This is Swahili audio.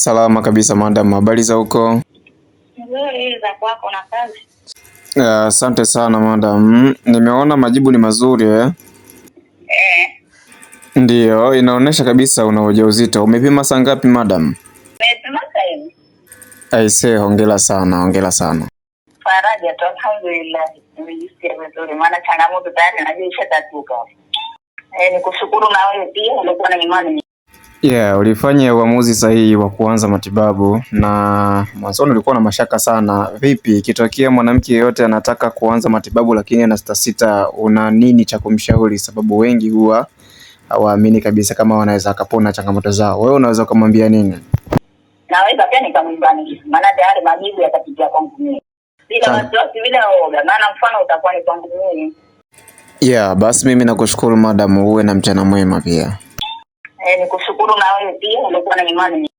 Salama kabisa madam, habari za huko? Nzuri, za kwako na kazi? Asante sana madam. Nimeona majibu ni mazuri eh? Ndiyo, inaonyesha kabisa una ujauzito. Umepima saa ngapi madam? Nimepima sasa hivi. Aisee, hongera sana, hongera sana. Faraja tu, alhamdulillah. Nimejisikia vizuri maana changamoto tayari najua ishatatuka. Nikushukuru na wewe pia ulikuwa na imani. Ulifanya uamuzi sahihi wa kuanza matibabu, na mwanzoni ulikuwa na mashaka sana. Vipi ikitokea mwanamke yeyote anataka kuanza matibabu lakini ana sita, una nini cha kumshauri? Sababu wengi huwa hawaamini kabisa kama wanaweza kupona changamoto zao. Wewe unaweza kumwambia nini? Naweza pia nikamwambia maana tayari majibu yatapitia kwangu mimi. Bila wasiwasi, bila oga, maana mfano utakuwa ni kwangu mimi. Basi mimi nakushukuru madam, uwe na mchana mwema pia. Nikushukuru na wewe pia ulikuwa na imani.